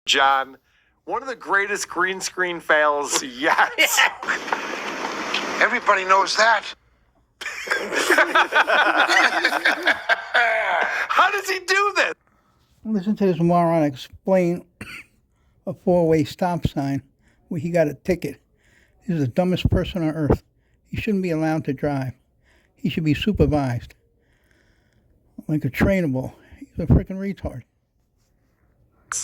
John, one of the greatest green screen fails yet. Everybody knows that. How does he do this? Listen to this moron explain a four-way stop sign where he got a ticket. He's the dumbest person on earth. He shouldn't be allowed to drive. He should be supervised. Like a trainable. He's a freaking retard.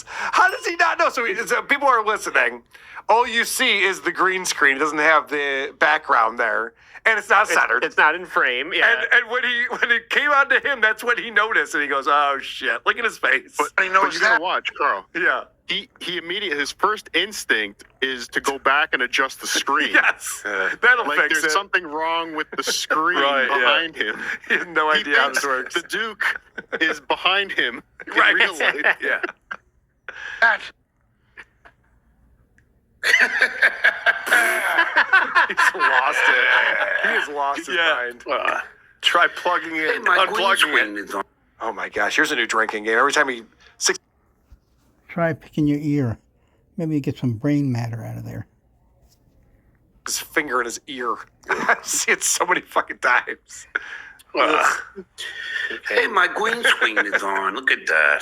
How does he not know? So people are listening. All you see is the green screen. It doesn't have the background there. And it's not centered. It's not in frame. Yeah. And when it came on to him, that's when he noticed. And he goes, oh, shit. Look at his face. But you gotta watch, Carl. Yeah. He immediately, his first instinct is to go back and adjust the screen. Yes. That'll like fix it. There's something wrong with the screen behind him. He has no idea how this works. The Duke is behind him in Right. real life. Yeah. That. He's lost it. He has lost his mind. Try plugging in, unplugging it. Oh my gosh, here's a new drinking game. Every time he Try picking your ear. Maybe you get some brain matter out of there. his finger in his ear. I've seen it so many fucking times. Hey, my green screen is on. Look at that.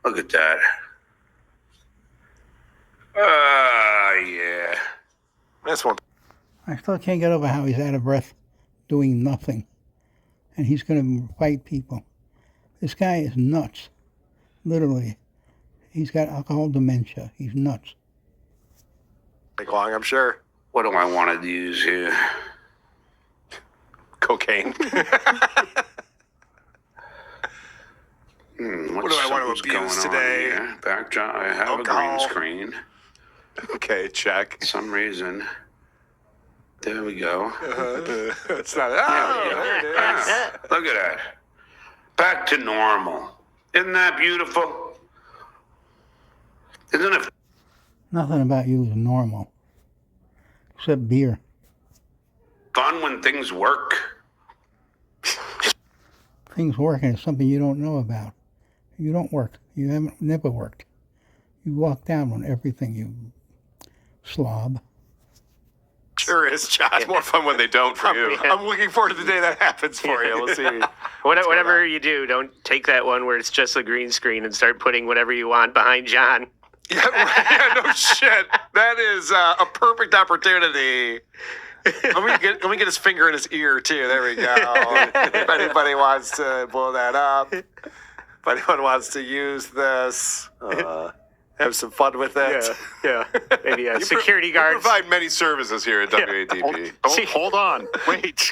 Look at that. Yeah. This one. I still can't get over how he's out of breath doing nothing. And he's going to fight people. This guy is nuts. Literally. He's got alcohol dementia. He's nuts. Take long, I'm sure. What do I want to use here? Cocaine. What do I want to abuse today? Backdrop. I have Alcohol. a green screen. Okay, check. For some reason. There we go. It's not. Oh, there it is. Look at that. Back to normal. Isn't that beautiful? Isn't it Nothing about you is normal. Except beer. fun when things work? Things working is something you don't know about. You don't work. You haven't never worked. You walk down on everything, you slob. Sure is, John. It's more fun when they don't for you. I'm looking forward to the day that happens for you. We'll see. Whatever you do, don't take that one where it's just a green screen and start putting whatever you want behind John. Yeah, yeah, no shit. That is a perfect opportunity. Let me get his finger in his ear too. There we go. If anybody wants to blow that up, if anyone wants to use this, have some fun with it. Yeah. Maybe a security We guard. provide many services here at WATP. Hold on. Wait.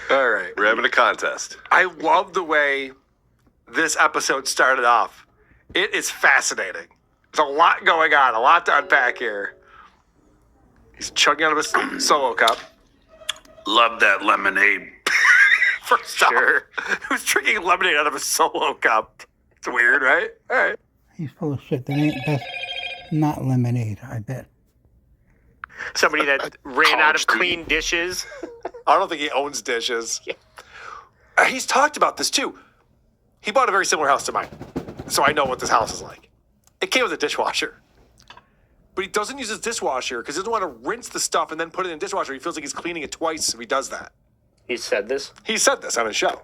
All right. We're having a contest. I love the way this episode started off. It is fascinating. There's a lot going on, a lot to unpack here. He's chugging out of a solo cup. Love that lemonade. First off, who's drinking lemonade out of a solo cup? It's weird, right? All right. He's full of shit. That's not lemonade, I bet. Somebody that ran out of College clean dishes. I don't think he owns dishes. Yeah. He's talked about this too. He bought a very similar house to mine, so I know what this house is like. It came with a dishwasher. But he doesn't use his dishwasher because he doesn't want to rinse the stuff and then put it in the dishwasher. He feels like he's cleaning it twice if he does that. He said this. He said this on his show.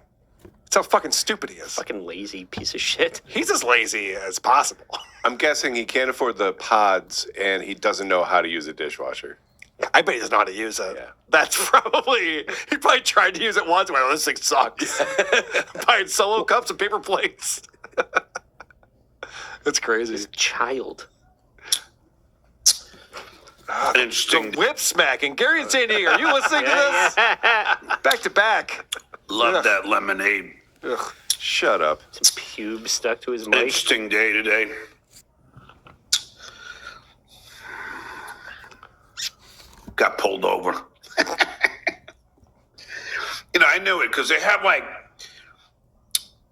That's how fucking stupid he is. Fucking lazy piece of shit. He's as lazy as possible. I'm guessing he can't afford the pods and he doesn't know how to use a dishwasher. I bet he doesn't know how to use it. Yeah. That's probably, he probably tried to use it once. Well, this thing sucks. Buying solo cups and paper plates. That's crazy. Child. Interesting. The whip smacking. Gary and San Diego, are you listening to this? Back to back. Love that lemonade. Ugh. Shut up. Some pubes stuck to his mic. Interesting day today. Got pulled over. I knew it because they have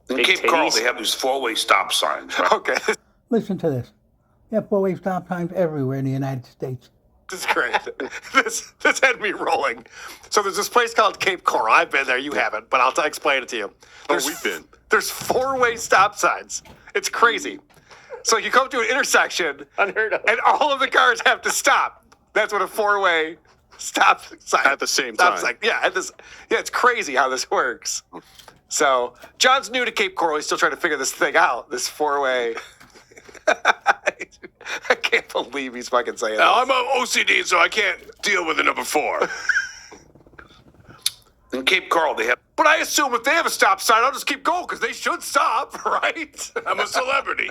in Big Cape Coral, titties. they have these four-way stop signs. Right? Okay. Listen to this. You have four-way stop times everywhere in the United States. This is great. This had me rolling. So there's this place called Cape Coral. I've been there. You haven't, but I'll explain it to you. We've been. There's 4-way stop signs. It's crazy. So you come to an intersection, Unheard of. and all of the cars have to stop. That's what a 4-way stop sign At the same stop time. sign. Yeah, it's crazy how this works. So John's new to Cape Coral. He's still trying to figure this thing out. This 4-way. I can't believe he's fucking saying that. I'm OCD, so I can't deal with the number 4. In Cape Coral, they have. But I assume if they have a stop sign, I'll just keep going because they should stop, right? I'm a celebrity.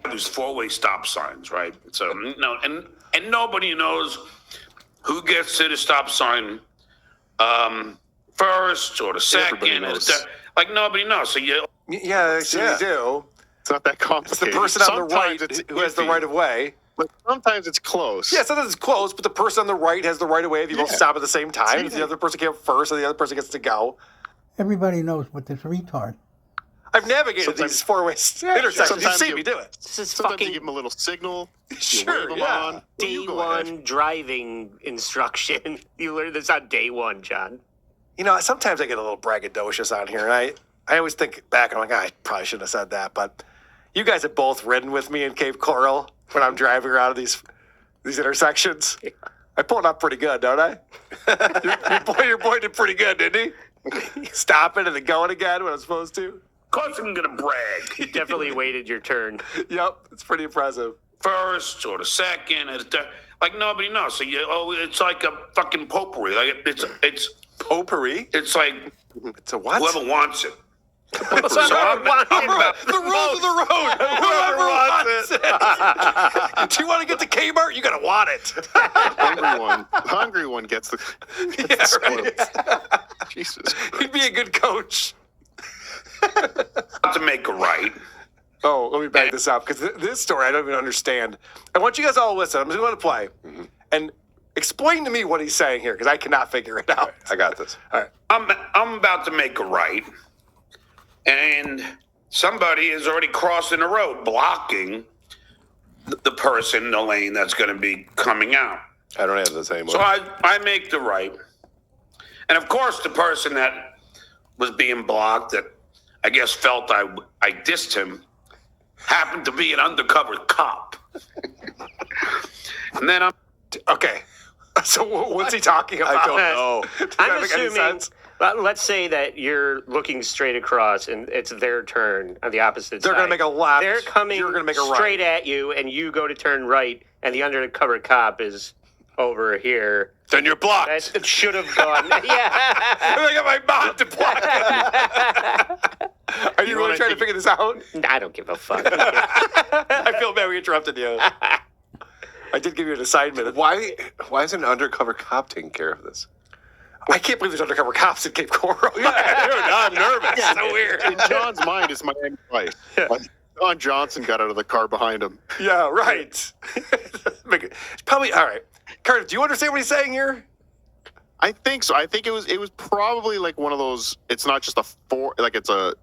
There's 4-way stop signs, right? So no, and nobody knows who gets to the stop sign first or the Everybody second. knows. Like nobody knows. So you. Yeah, actually Yeah. you do. It's not that It's the complicated. person on the Sometimes right it's who has the iffy, right of way. But sometimes it's close. Yeah, sometimes it's close, but the person on the right has the right of way if you both Yeah. stop at the same time. Same If the thing. other person came first, or the other person gets to go. Everybody knows what this retard. I've navigated Sometimes- these 4-way intersections. You've Sometimes seen you- me do it. This is Sometimes fucking you give them a little signal. You Sure, wave them yeah. on. day You go ahead. 1 driving instruction. You learned this on day 1, John. You know, sometimes I get a little braggadocious on here, and I always think back, and I'm like, I probably shouldn't have said that, but you guys have both ridden with me in Cape Coral when I'm driving around these intersections. I pulled up pretty good, don't I? your boy did pretty good, didn't he? Stopping and then going again when I'm supposed to. Of course, I'm gonna brag. You definitely waited your turn. Yep, it's pretty impressive. First or the second, or like nobody knows. So it's like a fucking potpourri. Like it's Potpourri? it's like It's a what? whoever wants it. So I'm about, the rules of the road. Whoever wants it. Do you want to get to Kmart? You gotta want it. Hungry one gets the. Yeah, right. Jesus. He'd be a good coach. Not to make a right. Oh, let me back this up because this story I don't even understand. I want you guys all to listen. I'm just going to play and explain to me what he's saying here because I cannot figure it out. I got this. All right. I'm about to make a right, and somebody is already crossing the road, blocking the person in the lane that's going to be coming out. I don't have the same one. So I make the right, and of course the person that was being blocked, that I guess felt I dissed him, happened to be an undercover cop. And then I'm Okay. So what's he talking about? I don't know. Does that I'm make any assuming. sense? Let's say that you're looking straight across, and it's their turn on the opposite They're side. going to make a left. They're coming You're going to make a right. straight at you, and you go to turn right, and the undercover cop is over here. Then you're blocked. That should have gone. Yeah. I got my mom to block him. Are you really trying to figure this out? I don't give a fuck. I feel bad we interrupted you. I did give you an assignment. Why is an undercover cop taking care of this? I can't believe there's undercover cops in Cape Coral. Dude, I'm nervous. It's so weird. In John's mind, it's Miami Vice. Like, Don Johnson got out of the car behind him. Yeah, right. Probably, all right. Carter, do you understand what he's saying here? I think so. I think it was probably like one of those. It's not just a four, like it's a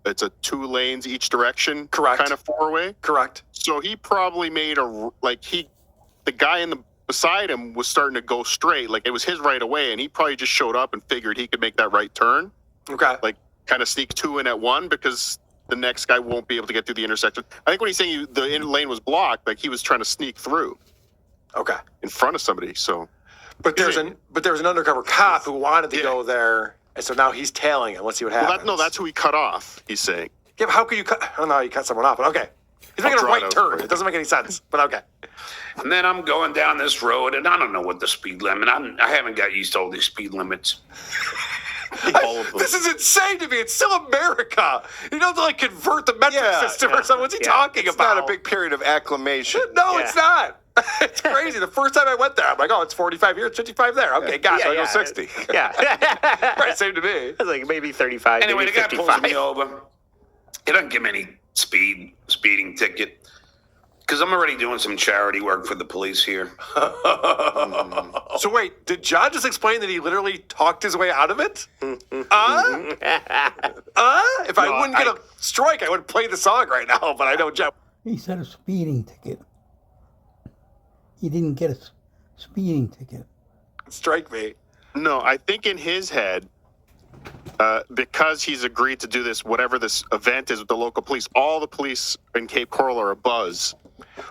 2 lanes each direction. Correct. Kind of 4-way. Correct. So he probably made the guy beside him was starting to go straight, like it was his right away, and he probably just showed up and figured he could make that right turn, Okay. like kind of sneak 2 in at 1 because the next guy won't be able to get through the intersection. I think when he's saying the in lane was blocked, like he was trying to sneak through Okay. in front of somebody. So But there's an undercover cop who wanted to go there, and so now he's tailing him. Let's see what happens. that's who he cut off. He's saying. Yeah, but how could you cut? I don't know how you cut someone off, but okay. He's making a draw it right out turn. for you. It doesn't make any sense, but okay. And then I'm going down this road, and I don't know what the speed limit. I haven't got used to all these speed limits. All of them. This is insane to me. It's still America. You don't have to like convert the metric system or something. What's he talking It's about? not a big period of acclimation. No, Yeah. it's not. It's crazy. The first time I went there, I'm like, oh, it's 45 here, it's 55 there. Okay, got it. So I I go go 60. 60. Yeah. Right, same to me. Like maybe 35. Anyway, maybe the guy 55. pulls me over. He doesn't give me any speeding ticket because I'm already doing some charity work for the police here. So wait, did John just explain that he literally talked his way out of it? If I wouldn't get a strike, I would play the song right now, but I know John. He said a speeding ticket. He didn't get speeding ticket. Strike me. No, I think in his head, because he's agreed to do this, whatever this event is with the local police, all the police in Cape Coral are abuzz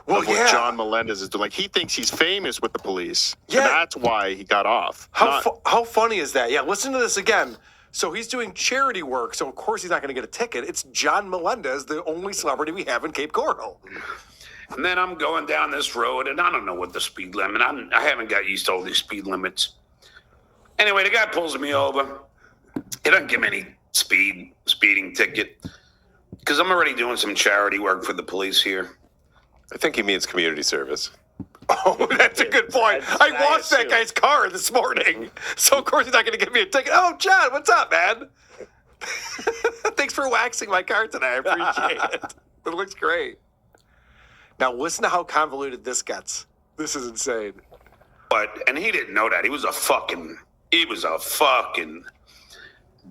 Well, of what John Melendez is doing. Like, he thinks he's famous with the police. Yeah. And that's why he got off. How funny is that? Yeah, listen to this again. So he's doing charity work, so of course he's not going to get a ticket. It's John Melendez, the only celebrity we have in Cape Coral. And then I'm going down this road, and I don't know what the speed limit. I haven't got used to all these speed limits. Anyway, the guy pulls me over. He doesn't give me any speeding ticket because I'm already doing some charity work for the police here. I think he means community service. Oh, that's a good point. I washed that guy's car this morning, so of course he's not going to give me a ticket. Oh, John, what's up, man? Thanks for waxing my car today. I appreciate it. It looks great. Now listen to how convoluted this gets. This is insane. And he didn't know that. He was a fucking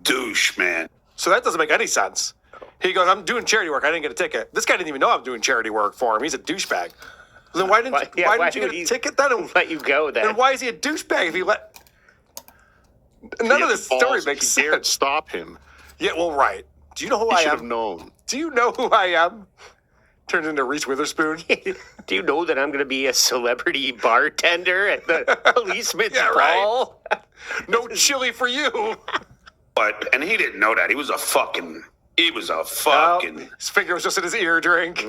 douche, man. So that doesn't make any sense. He goes, I'm doing charity work. I didn't get a ticket. This guy didn't even know I'm doing charity work for him. He's a douchebag. Then why didn't you get a ticket then? Let you go then. And why is he a douchebag if he let... None of this story makes he dared sense. stop him. Yeah, well, right. Do you know who He I should have am? known. Do you know who I am? Turns into Reese Witherspoon. Do you know that I'm going to be a celebrity bartender at the policeman's Yeah, right. ball? No chili for you. And he didn't know that. He was a fucking His finger was just in his ear drink.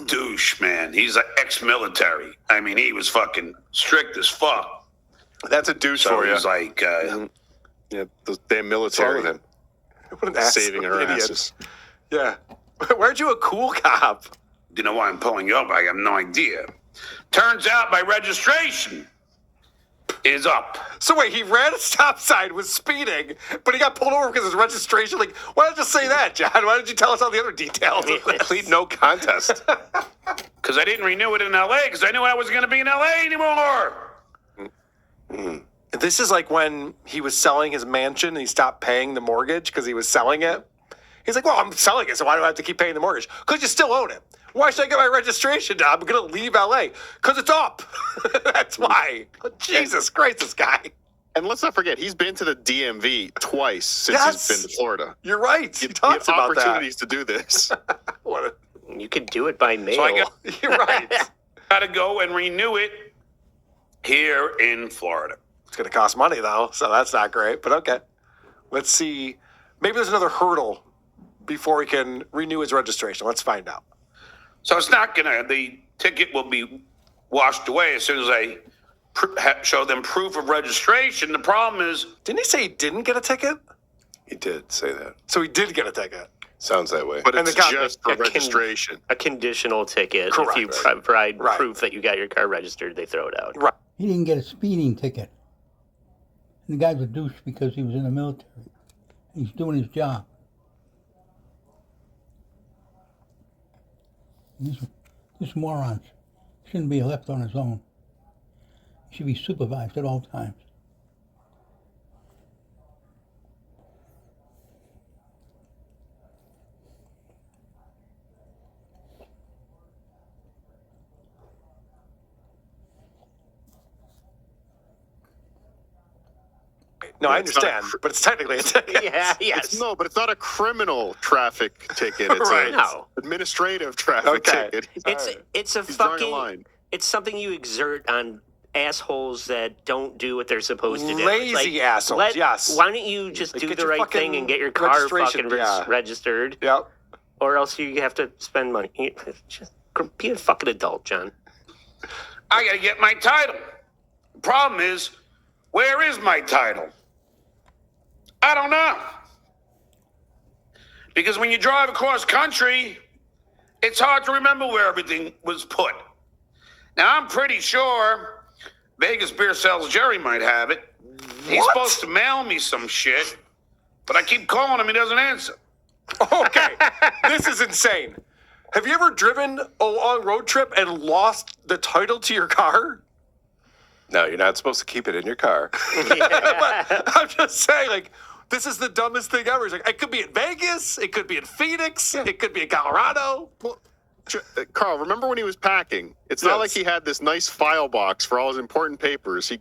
douche, man. He's an ex-military. I mean, he was fucking strict as fuck. That's a douche So for he you. was like, Yeah, those damn What's wrong military with him? What an ass saving our idiot. asses. Yeah. Where'd you a cool cop? you know why I'm pulling you up? I have no idea. Turns out my registration is up. So wait, he ran a stop sign, was speeding, but he got pulled over because his registration. Like, why did you say that, John? Why did you tell us all the other details? of this? Plead no contest. Because I didn't renew it in L.A. because I knew I wasn't going to be in L.A. anymore. This is like when he was selling his mansion and he stopped paying the mortgage because he was selling it. He's like, well, I'm selling it, so why do I have to keep paying the mortgage? Because you still own it. Why should I get my registration now? I'm going to leave L.A. Because it's up. That's why. Jesus Christ, this guy. And let's not forget, he's been to the DMV twice since Yes. he's been to Florida. You're right. He He talks had about that. opportunities to do this. What a, You could do it by mail. So I you're right. got to go and renew it here in Florida. It's going to cost money, though, so that's not great. But okay. Let's see. Maybe there's another hurdle before he can renew his registration. Let's find out. So it's not going to, the ticket will be washed away as soon as I show them proof of registration. The problem is, Didn't he say he didn't get a ticket? He did say that. So he did get a ticket. Sounds that way. But And it's the cop- just for a kin- registration. A conditional ticket. Correct. If you provide Right. proof that you got your car registered, they throw it out. Right. He didn't get a speeding ticket. And the guy's a douche because he was in the military. He's doing his job. This moron shouldn't be left on his own. He should be supervised at all times. No, I It's not a understand, but it's technically a ticket. Yeah, yes. No, but it's not a criminal traffic ticket. It's Right. an No. administrative traffic Okay. ticket. It's a He's drawing a fucking. line. It's something you exert on assholes that don't do what they're supposed to do. Lazy assholes, yes. Why don't you just Like, do get the your right thing fucking and get your car registration, fucking yeah. registered, Yep. or else you have to spend money. Just be a fucking adult, John. I got to get my title. The problem is, where is my title? I don't know. Because when you drive across country, it's hard to remember where everything was put. Now, I'm pretty sure Vegas Beer Sales Jerry might have it. He's What? supposed to mail me some shit, but I keep calling him, he doesn't answer. Okay. This is insane. Have you ever driven a long road trip and lost the title to your car? No, you're not supposed to keep it in your car. But I'm just saying, like, this is the dumbest thing ever. It's like, it could be in Vegas, it could be in Phoenix, it could be in Colorado. Carl, remember when he was packing? It's not like he had this nice file box for all his important papers. He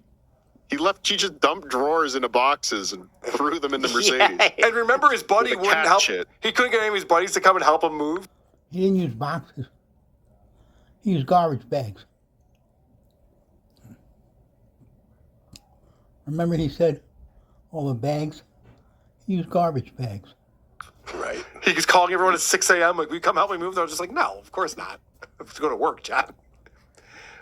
just dumped drawers into boxes and threw them in the Mercedes. Yeah. And remember, his buddy With the wouldn't cat help. shit. He couldn't get any of his buddies to come and help him move. He didn't use boxes. He used garbage bags. Remember he said all the bags? He used garbage bags. Right. He's calling everyone at 6 a.m. like, "Will you come help me move?" They're just like, "No, of course not. I have to go to work, John."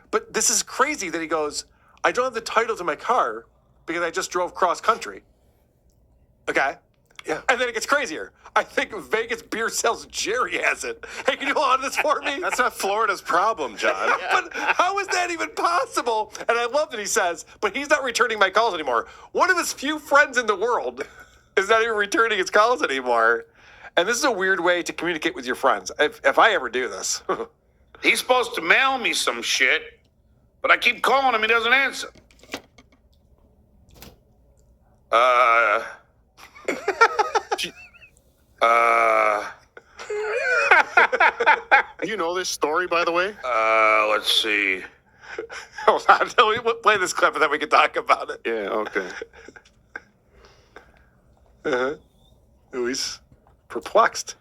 But this is crazy that he goes, "I don't have the title to my car because I just drove cross country." Okay. Yeah. And then it gets crazier. I think Vegas beer sales Jerry has it. Hey, can you hold on to this for me? That's not Florida's problem, John. But how is that even possible? And I love that he says, but he's not returning my calls anymore. One of his few friends in the world is not even returning his calls anymore. And this is a weird way to communicate with your friends. If I ever do this. He's supposed to mail me some shit, but I keep calling him. He doesn't answer. Do you know this story, by the way? Let's see. Hold on, we'll play this clip and then we can talk about it. Yeah, okay. Oh, he's perplexed.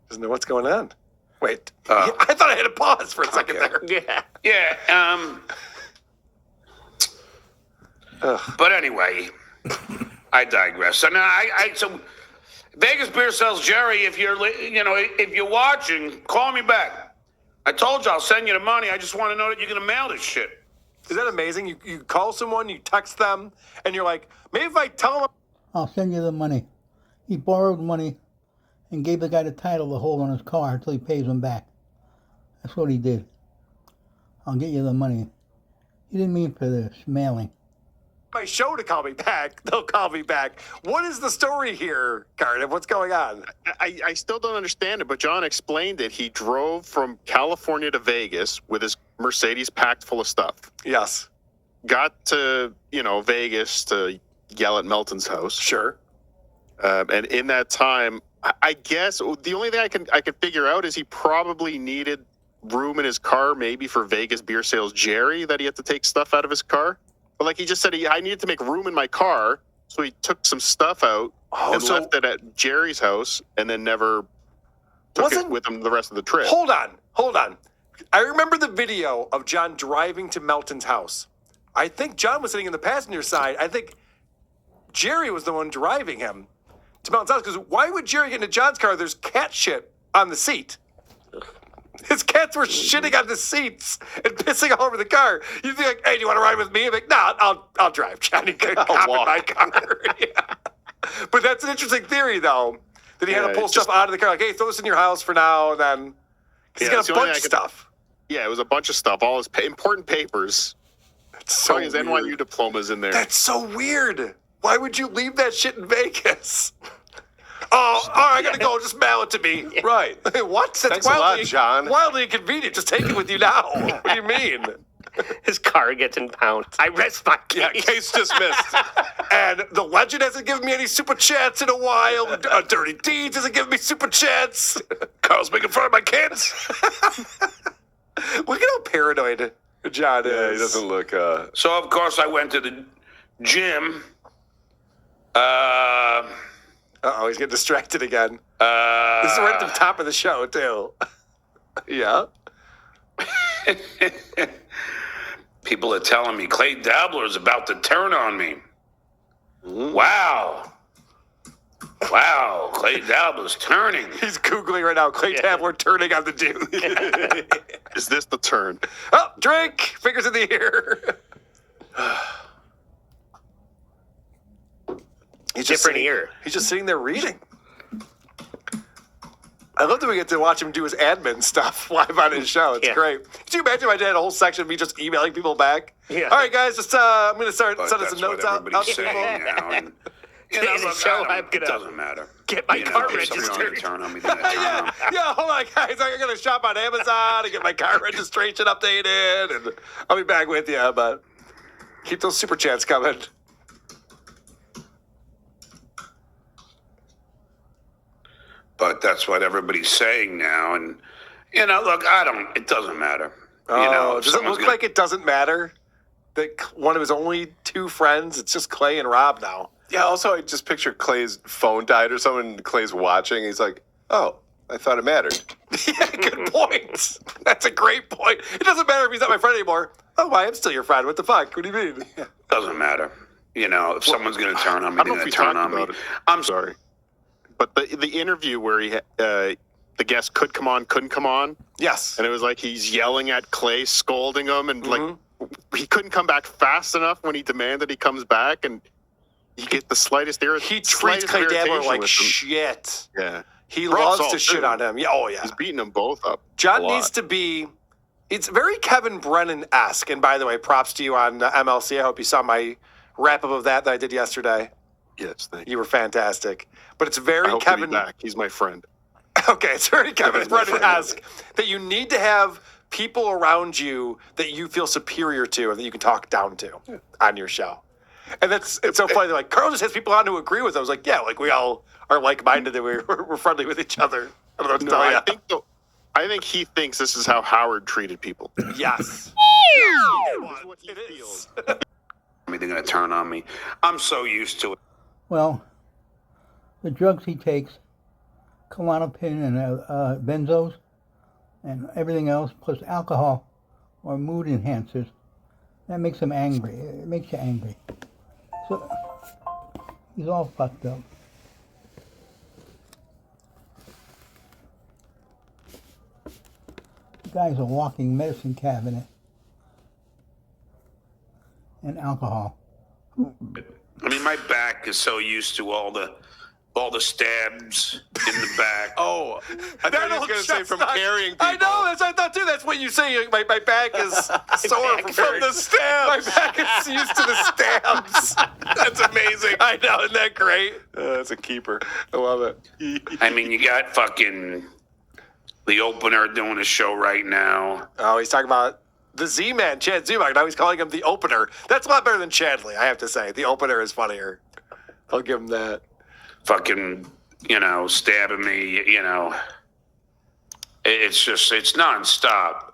Doesn't know what's going on. Wait, I thought I had to pause for a second there. Yeah. Yeah. But anyway, I digress. So now so Vegas Beer sells Jerry. If you're watching, call me back. I told you I'll send you the money. I just want to know that you're gonna mail this shit. Is that amazing? You call someone, you text them, and you're like, maybe if I tell them. I'll send you the money. He borrowed money and gave the guy the title to hold on his car until he pays him back. That's what he did. I'll get you the money. He didn't mean for this mailing. My show to call me back. They'll call me back. What is the story here, Cardiff? What's going on? I still don't understand it, but John explained it. He drove from California to Vegas with his Mercedes packed full of stuff. Yes. Got to, Vegas to yell at Melton's house. Sure. And in that time, I guess the only thing I can figure out is he probably needed room in his car, maybe for Vegas Beer Sales Jerry, that he had to take stuff out of his car. But like he just said, I needed to make room in my car, so he took some stuff out and left it at Jerry's house, and then never took it with him the rest of the trip. Hold on. I remember the video of John driving to Melton's house. I think John was sitting in the passenger side. I think Jerry was the one driving him to Melton's house. Because why would Jerry get into John's car? There's cat shit on the seat. His cats were shitting on the seats and pissing all over the car. You'd be like, "Hey, do you want to ride with me?" I'm like, "No, I'll drive, Johnny. Hop in my car." Yeah. But that's an interesting theory, though, that he had to pull stuff out of the car. Like, "Hey, throw this in your house for now," and then he's got a bunch of stuff. Yeah, it was a bunch of stuff. All his important papers. So his NYU diplomas in there. That's so weird. Why would you leave that shit in Vegas? Oh, all right, I gotta go. Just mail it to me. Right. What? That's Thanks a lot, John. Wildly inconvenient. Just take it with you now. What do you mean? His car gets impounded. I rest my case. Yeah, case dismissed. And the legend hasn't given me any super chats in a while. Dirty Deeds hasn't given me super chats. Carl's making fun of my kids. Look at how paranoid John is. Yeah, he doesn't look. So of course I went to the gym. Uh-oh, he's getting distracted again. This is right at the top of the show, too. Yeah. People are telling me Clay Dabbler is about to turn on me. Wow, Clay Dabbler's turning. He's Googling right now. Clay Tabler turning on the dude. Is this the turn? Oh, drink. Fingers in the ear. He's just Different sitting, ear. He's just sitting there reading. I love that we get to watch him do his admin stuff live on his show. It's great. Could you imagine if I did a whole section of me just emailing people back? Yeah. All right, guys, just I'm going to start But sending some that's notes what out everybody's to people. saying now. And, Today's look, show, I I'm don't- gonna it doesn't matter. get my car if somebody wanted to registered. turn on me, then I turn on them. Yeah, hold on, guys. I'm going to shop on Amazon and get my car registration updated, and I'll be back with you. But keep those super chats coming. But that's what everybody's saying now. And, You know, look, it doesn't matter. Oh, You know, if does it someone's look gonna- like it doesn't matter that one of his only two friends, it's just Clay and Rob now? Yeah, also, I just picture Clay's phone died or something, and Clay's watching. He's like, oh, I thought it mattered. Yeah, good point. That's a great point. It doesn't matter if he's not my friend anymore. Oh, I am still your friend. What the fuck? What do you mean? Doesn't matter. You know, if someone's going to turn on me, I don't they're know if going we to turn talked on me. about it. I'm Sorry. But the interview where the guest could come on, couldn't come on, Yes. and it was like he's yelling at Clay, scolding him, and like he couldn't come back fast enough when he demanded he comes back, and you get the slightest irritation. He treats Clay Dabler like shit. Yeah. He Rob's loves all to shit too. on him. Yeah, oh, yeah. He's beating them both up. John a lot. needs to be. It's very Kevin Brennan-esque. And by the way, props to you on MLC. I hope you saw my wrap up of that I did yesterday. Yes, thank you. You were fantastic. But it's I very hope Kevin. to be back. He's my friend. Okay, it's very Kevin Kevin's my friend. Brennan-esque that you need to have people around you that you feel superior to and that you can talk down to on your show. And it's so funny. They're like, Carl just has people on who agree with him. I was like, yeah, like we all are like-minded and we're friendly with each other. I don't know what to No, tell you. I think he thinks this is how Howard treated people. Yes. What he It feels. is. they're going to turn on me. I'm so used to it. Well, the drugs he takes, Klonopin and benzos, and everything else, plus alcohol or mood enhancers, that makes him angry. It makes you angry. So he's all fucked up. The guy's a walking medicine cabinet. And alcohol. I mean, my back is so used to all the stabs in the back. Oh, I thought he was going to say from carrying people. I know, that's what I thought too. That's what you say. My back is sore from the stabs. My back is used to the stabs. That's amazing. I know, isn't that great? That's a keeper. I love it. I mean, you got fucking the opener doing a show right now. Oh, he's talking about the Z-Man, Chad Zumach. Now he's calling him the opener. That's a lot better than Chadley, I have to say. The opener is funnier. I'll give him that. Fucking, stabbing me, it's nonstop.